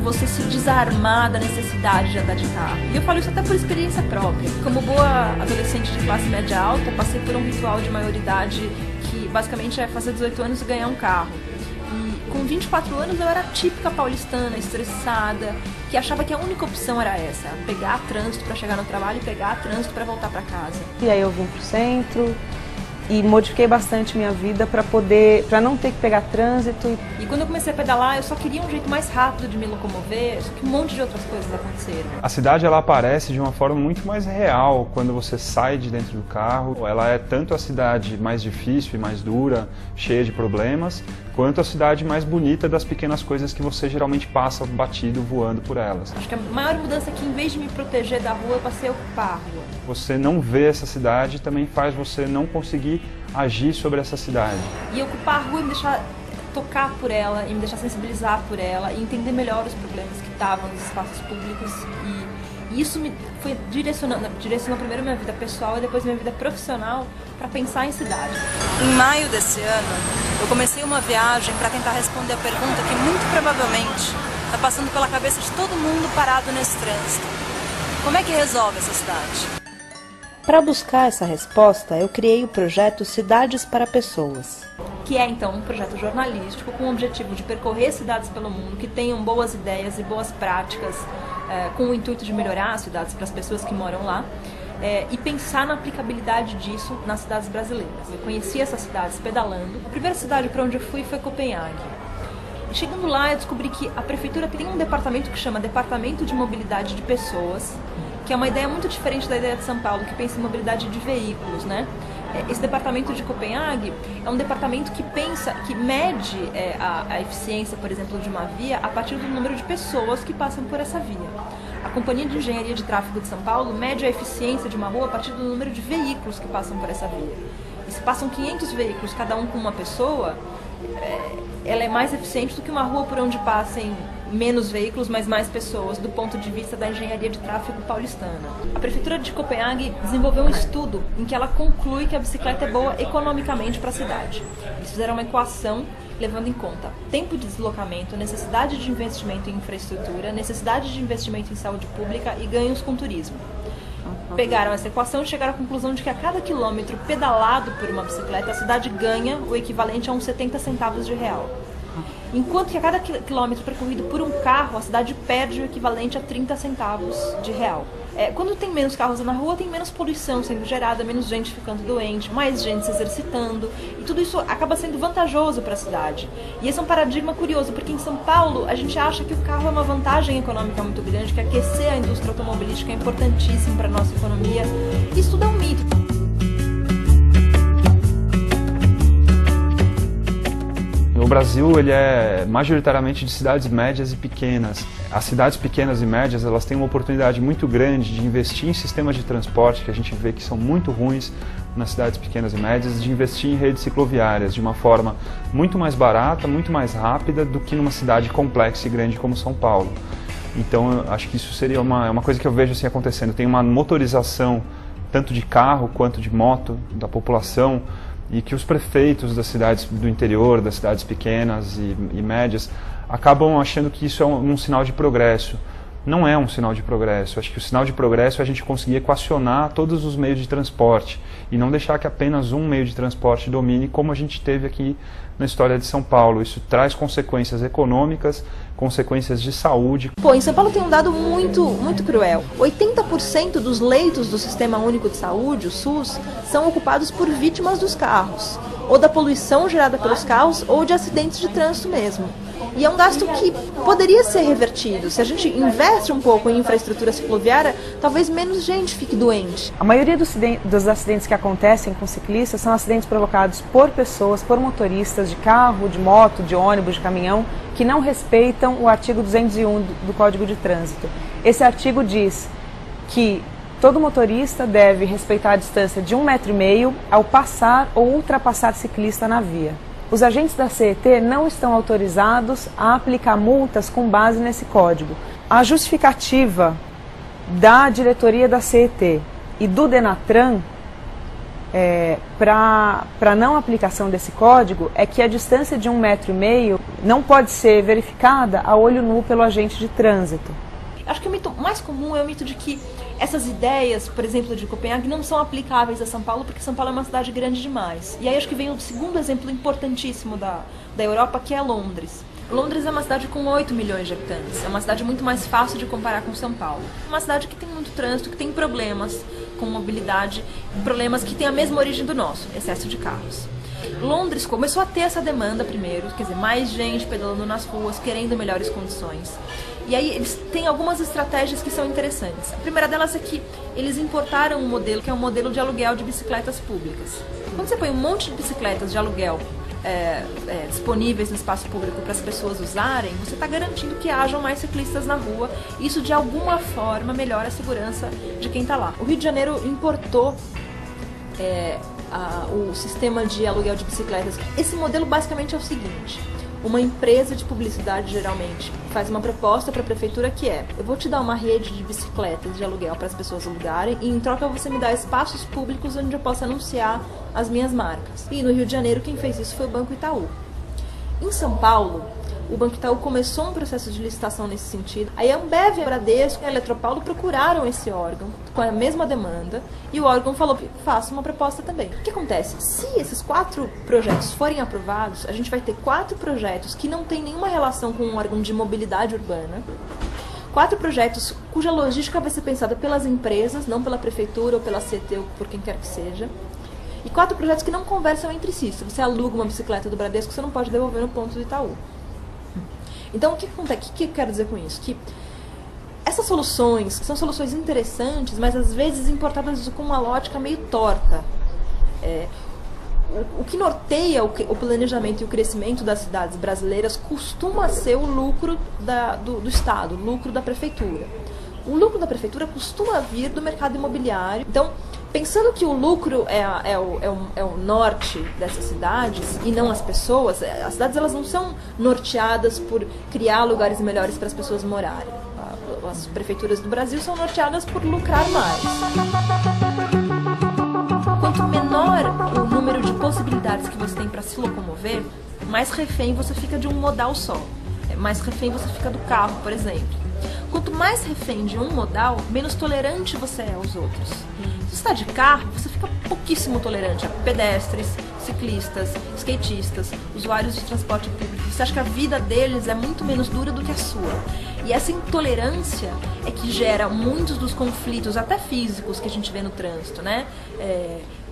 Você se desarmar da necessidade de andar de carro. E eu falo isso até por experiência própria. Como boa adolescente de classe média alta, passei por um ritual de maioridade que basicamente é fazer 18 anos e ganhar um carro. E com 24 anos eu era a típica paulistana, estressada, que achava que a única opção era essa, pegar trânsito para chegar no trabalho e pegar trânsito para voltar para casa. E aí eu vim pro centro e modifiquei bastante minha vida para não ter que pegar trânsito. E quando eu comecei a pedalar, eu só queria um jeito mais rápido de me locomover, só que um monte de outras coisas aconteceram. A cidade ela aparece de uma forma muito mais real quando você sai de dentro do carro. Ela é tanto a cidade mais difícil e mais dura, cheia de problemas, quanto a cidade mais bonita das pequenas coisas que você geralmente passa batido, voando por elas. Acho que a maior mudança é que, em vez de me proteger da rua, eu passei a ocupar a rua. Você não vê essa cidade também faz você não conseguir agir sobre essa cidade. E ocupar a rua e me deixar tocar por ela, e me deixar sensibilizar por ela, e entender melhor os problemas que estavam nos espaços públicos. E isso me foi direcionou primeiro minha vida pessoal e depois minha vida profissional para pensar em cidade. Em maio desse ano, eu comecei uma viagem para tentar responder a pergunta que muito provavelmente está passando pela cabeça de todo mundo parado nesse trânsito. Como é que resolve essa cidade? Para buscar essa resposta, eu criei o projeto Cidades para Pessoas. Que é, então, um projeto jornalístico com o objetivo de percorrer cidades pelo mundo que tenham boas ideias e boas práticas, com o intuito de melhorar as cidades para as pessoas que moram lá, e pensar na aplicabilidade disso nas cidades brasileiras. Eu conheci essas cidades pedalando. A primeira cidade para onde eu fui foi Copenhague. E chegando lá, eu descobri que a prefeitura tem um departamento que chama Departamento de Mobilidade de Pessoas, que é uma ideia muito diferente da ideia de São Paulo, que pensa em mobilidade de veículos, né? Esse departamento de Copenhague é um departamento que mede a eficiência, por exemplo, de uma via a partir do número de pessoas que passam por essa via. A Companhia de Engenharia de Tráfego de São Paulo mede a eficiência de uma rua a partir do número de veículos que passam por essa via. E se passam 500 veículos, cada um com uma pessoa, ela é mais eficiente do que uma rua por onde passem menos veículos, mas mais pessoas, do ponto de vista da engenharia de tráfego paulistana. A Prefeitura de Copenhague desenvolveu um estudo em que ela conclui que a bicicleta é boa economicamente para a cidade. Eles fizeram uma equação levando em conta tempo de deslocamento, necessidade de investimento em infraestrutura, necessidade de investimento em saúde pública e ganhos com turismo. Pegaram essa equação e chegaram à conclusão de que a cada quilômetro pedalado por uma bicicleta, a cidade ganha o equivalente a uns 70 centavos de real. Enquanto que a cada quilômetro percorrido por um carro, a cidade perde o equivalente a 30 centavos de real. Quando tem menos carros na rua, tem menos poluição sendo gerada, menos gente ficando doente, mais gente se exercitando, e tudo isso acaba sendo vantajoso para a cidade. E esse é um paradigma curioso, porque em São Paulo a gente acha que o carro é uma vantagem econômica muito grande, que aquecer a indústria automobilística é importantíssimo para a nossa economia. Isso tudo é um mito. O Brasil ele é majoritariamente de cidades médias e pequenas. As cidades pequenas e médias elas têm uma oportunidade muito grande de investir em sistemas de transporte, que a gente vê que são muito ruins nas cidades pequenas e médias, de investir em redes cicloviárias de uma forma muito mais barata, muito mais rápida do que numa cidade complexa e grande como São Paulo. Então eu acho que isso seria uma coisa que eu vejo assim acontecendo. Tem uma motorização tanto de carro quanto de moto da população, e que os prefeitos das cidades do interior, das cidades pequenas e médias, acabam achando que isso é um sinal de progresso. Não é um sinal de progresso. Acho que o sinal de progresso é a gente conseguir equacionar todos os meios de transporte e não deixar que apenas um meio de transporte domine, como a gente teve aqui na história de São Paulo. Isso traz consequências econômicas, consequências de saúde. Em São Paulo tem um dado muito cruel. 80% dos leitos do Sistema Único de Saúde, o SUS, são ocupados por vítimas dos carros, ou da poluição gerada pelos carros, ou de acidentes de trânsito mesmo. E é um gasto que poderia ser revertido. Se a gente investe um pouco em infraestrutura cicloviária, talvez menos gente fique doente. A maioria dos acidentes que acontecem com ciclistas são acidentes provocados por pessoas, por motoristas de carro, de moto, de ônibus, de caminhão, que não respeitam o artigo 201 do Código de Trânsito. Esse artigo diz que todo motorista deve respeitar a distância de 1,5 m ao passar ou ultrapassar ciclista na via. Os agentes da CET não estão autorizados a aplicar multas com base nesse código. A justificativa da diretoria da CET e do Denatran para não aplicação desse código é que a distância de 1,5 m não pode ser verificada a olho nu pelo agente de trânsito. Acho que o mito mais comum é o mito de que essas ideias, por exemplo, de Copenhague, não são aplicáveis a São Paulo, porque São Paulo é uma cidade grande demais. E aí acho que vem o segundo exemplo importantíssimo da Europa, que é Londres. Londres é uma cidade com 8 milhões de habitantes, é uma cidade muito mais fácil de comparar com São Paulo. Uma cidade que tem muito trânsito, que tem problemas com mobilidade, problemas que têm a mesma origem do nosso, excesso de carros. Londres começou a ter essa demanda primeiro, quer dizer, mais gente pedalando nas ruas, querendo melhores condições. E aí eles têm algumas estratégias que são interessantes. A primeira delas é que eles importaram um modelo que é um modelo de aluguel de bicicletas públicas. Quando você põe um monte de bicicletas de aluguel disponíveis no espaço público para as pessoas usarem, você está garantindo que hajam mais ciclistas na rua. Isso de alguma forma melhora a segurança de quem está lá. O Rio de Janeiro importou o sistema de aluguel de bicicletas. Esse modelo basicamente é o seguinte: uma empresa de publicidade geralmente faz uma proposta para a prefeitura que é: eu vou te dar uma rede de bicicletas de aluguel para as pessoas alugarem e em troca você me dá espaços públicos onde eu possa anunciar as minhas marcas. E no Rio de Janeiro quem fez isso foi o Banco Itaú. Em São Paulo, o Banco Itaú começou um processo de licitação nesse sentido. Aí a Ambev, a Bradesco e a Eletropaulo procuraram esse órgão com a mesma demanda e o órgão falou: faça uma proposta também. O que acontece? Se esses 4 projetos forem aprovados, a gente vai ter 4 projetos que não têm nenhuma relação com um órgão de mobilidade urbana, 4 projetos cuja logística vai ser pensada pelas empresas, não pela prefeitura ou pela CT ou por quem quer que seja, e 4 projetos que não conversam entre si. Se você aluga uma bicicleta do Bradesco, você não pode devolver no ponto do Itaú. Então, o que acontece? O que eu quero dizer com isso? Que essas soluções são soluções interessantes, mas às vezes importadas com uma lógica meio torta. O que norteia o planejamento e o crescimento das cidades brasileiras costuma ser o lucro do Estado, o lucro da prefeitura. O lucro da prefeitura costuma vir do mercado imobiliário. Então, pensando que o lucro é o norte dessas cidades e não as pessoas, as cidades elas não são norteadas por criar lugares melhores para as pessoas morarem. As prefeituras do Brasil são norteadas por lucrar mais. Quanto menor o número de possibilidades que você tem para se locomover, mais refém você fica de um modal só. Mais refém você fica do carro, por exemplo. Quanto mais refém de um modal, menos tolerante você é aos outros. Se você está de carro, você fica pouquíssimo tolerante a pedestres, ciclistas, skatistas, usuários de transporte público. Você acha que a vida deles é muito menos dura do que a sua. E essa intolerância é que gera muitos dos conflitos, até físicos, que a gente vê no trânsito, né?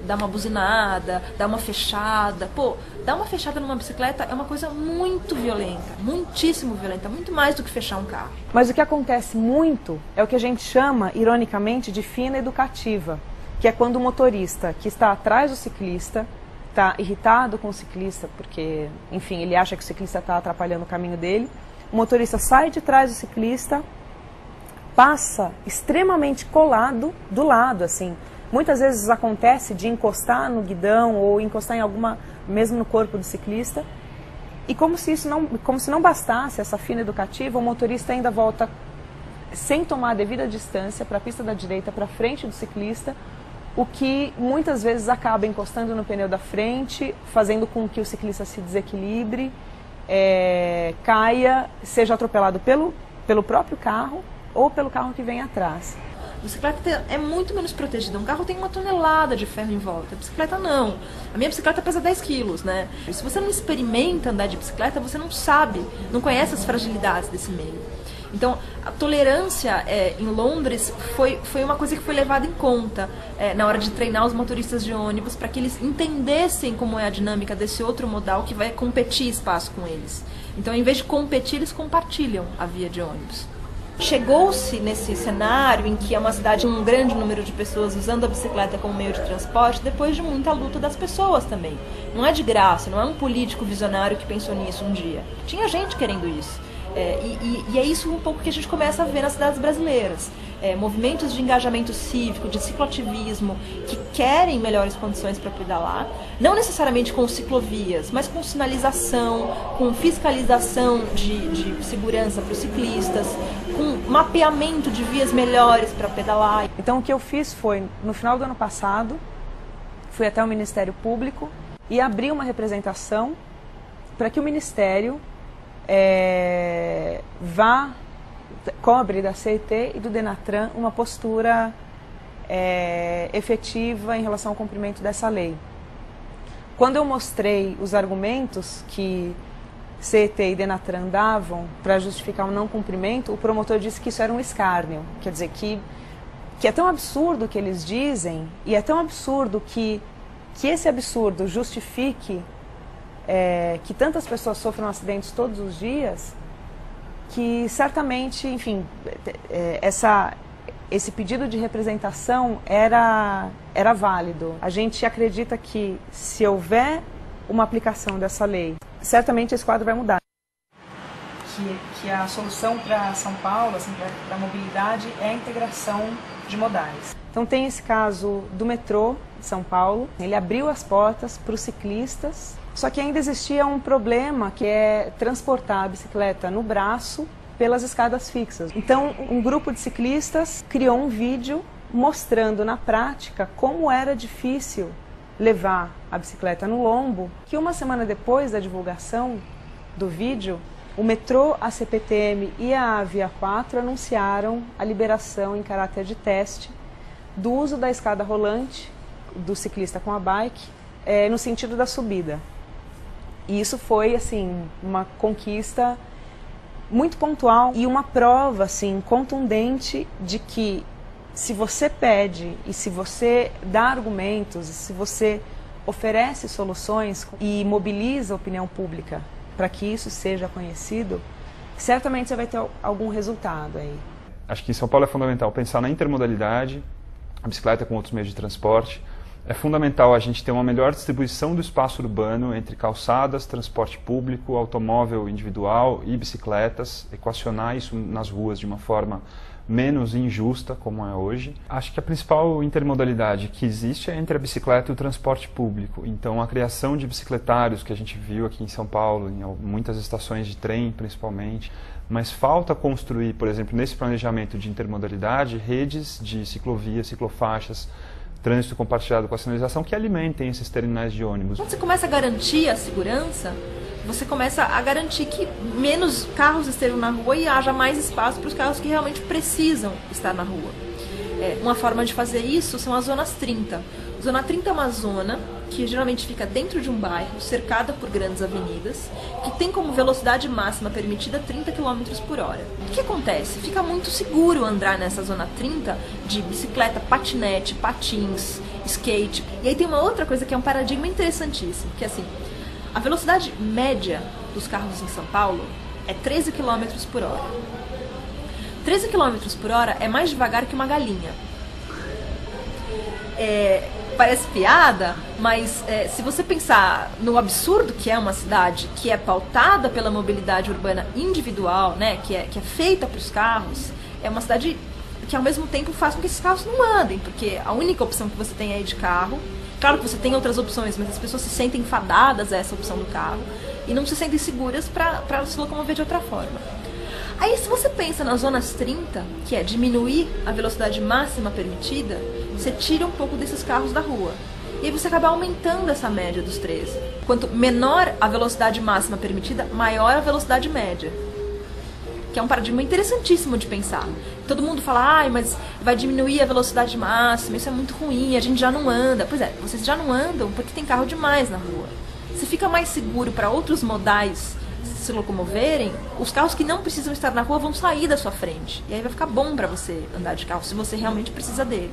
Dar uma buzinada, dar uma fechada. Pô, dar uma fechada numa bicicleta é uma coisa muito violenta, muitíssimo violenta, muito mais do que fechar um carro. Mas o que acontece muito é o que a gente chama, ironicamente, de fina educativa, que é quando o motorista que está atrás do ciclista está irritado com o ciclista, porque, enfim, ele acha que o ciclista está atrapalhando o caminho dele. O motorista sai de trás do ciclista, passa extremamente colado do lado, assim. Muitas vezes acontece de encostar no guidão ou encostar em alguma, mesmo no corpo do ciclista. E como se não bastasse essa fina educativa, o motorista ainda volta sem tomar a devida distância para a pista da direita, para frente do ciclista, o que muitas vezes acaba encostando no pneu da frente, fazendo com que o ciclista se desequilibre, caia, seja atropelado pelo próprio carro ou pelo carro que vem atrás. A bicicleta é muito menos protegida. Um carro tem 1 tonelada de ferro em volta. A bicicleta não. A minha bicicleta pesa 10 quilos, né? E se você não experimenta andar de bicicleta, você não sabe, não conhece as fragilidades desse meio. Então, a tolerância em Londres foi uma coisa que foi levada em conta na hora de treinar os motoristas de ônibus para que eles entendessem como é a dinâmica desse outro modal que vai competir espaço com eles. Então, em vez de competir, eles compartilham a via de ônibus. Chegou-se nesse cenário em que é uma cidade com um grande número de pessoas usando a bicicleta como meio de transporte, depois de muita luta das pessoas também. Não é de graça, não é um político visionário que pensou nisso um dia. Tinha gente querendo isso. E é isso um pouco que a gente começa a ver nas cidades brasileiras. movimentos de engajamento cívico, de cicloativismo, que querem melhores condições para pedalar, não necessariamente com ciclovias, mas com sinalização, com fiscalização de segurança para os ciclistas, com mapeamento de vias melhores para pedalar. Então o que eu fiz foi, no final do ano passado, fui até o Ministério Público e abri uma representação para que o Ministério cobre da CET e do Denatran uma postura efetiva em relação ao cumprimento dessa lei. Quando eu mostrei os argumentos que CET e Denatran davam para justificar o não cumprimento, o promotor disse que isso era um escárnio. Quer dizer, que é tão absurdo o que eles dizem, e é tão absurdo que esse absurdo justifique que tantas pessoas sofram acidentes todos os dias, que certamente, enfim, esse pedido de representação era válido. A gente acredita que, se houver uma aplicação dessa lei, certamente esse quadro vai mudar. Que a solução para São Paulo, assim, para a mobilidade, é a integração de modais. Então tem esse caso do metrô de São Paulo, ele abriu as portas para os ciclistas, só que ainda existia um problema, que é transportar a bicicleta no braço pelas escadas fixas. Então um grupo de ciclistas criou um vídeo mostrando na prática como era difícil levar a bicicleta no lombo, que uma semana depois da divulgação do vídeo, o metrô, a CPTM e a Via 4 anunciaram a liberação em caráter de teste do uso da escada rolante do ciclista com a bike no sentido da subida. E isso foi, assim, uma conquista muito pontual e uma prova, assim, contundente de que, se você pede e se você dá argumentos, se você oferece soluções e mobiliza a opinião pública para que isso seja conhecido, certamente você vai ter algum resultado aí. Acho que em São Paulo é fundamental pensar na intermodalidade, a bicicleta com outros meios de transporte. É fundamental a gente ter uma melhor distribuição do espaço urbano entre calçadas, transporte público, automóvel individual e bicicletas, equacionar isso nas ruas de uma forma menos injusta, como é hoje. Acho que a principal intermodalidade que existe é entre a bicicleta e o transporte público. Então, a criação de bicicletários, que a gente viu aqui em São Paulo, em muitas estações de trem, principalmente, mas falta construir, por exemplo, nesse planejamento de intermodalidade, redes de ciclovias, ciclofaixas, trânsito compartilhado com a sinalização que alimentem esses terminais de ônibus. Quando você começa a garantir a segurança, você começa a garantir que menos carros estejam na rua e haja mais espaço para os carros que realmente precisam estar na rua. Uma forma de fazer isso são as zonas 30. Zona 30 é uma zona que geralmente fica dentro de um bairro, cercada por grandes avenidas, que tem como velocidade máxima permitida 30 km por hora. O que acontece? Fica muito seguro andar nessa zona 30 de bicicleta, patinete, patins, skate. E aí tem uma outra coisa que é um paradigma interessantíssimo, que é assim, a velocidade média dos carros em São Paulo é 13 km por hora. 13 km por hora é mais devagar que uma galinha. Parece piada, mas se você pensar no absurdo que é uma cidade que é pautada pela mobilidade urbana individual, né, que é feita para os carros, é uma cidade que ao mesmo tempo faz com que esses carros não andem, porque a única opção que você tem é ir de carro. Claro que você tem outras opções, mas as pessoas se sentem fadadas a essa opção do carro e não se sentem seguras para se locomover de outra forma. Aí, se você pensa nas zonas 30, que é diminuir a velocidade máxima permitida, você tira um pouco desses carros da rua. E aí você acaba aumentando essa média dos 13. Quanto menor a velocidade máxima permitida, maior a velocidade média. Que é um paradigma interessantíssimo de pensar. Todo mundo fala, mas vai diminuir a velocidade máxima, isso é muito ruim, a gente já não anda. Pois é, vocês já não andam porque tem carro demais na rua. Se fica mais seguro para outros modais se locomoverem, os carros que não precisam estar na rua vão sair da sua frente. E aí vai ficar bom para você andar de carro, se você realmente precisa dele.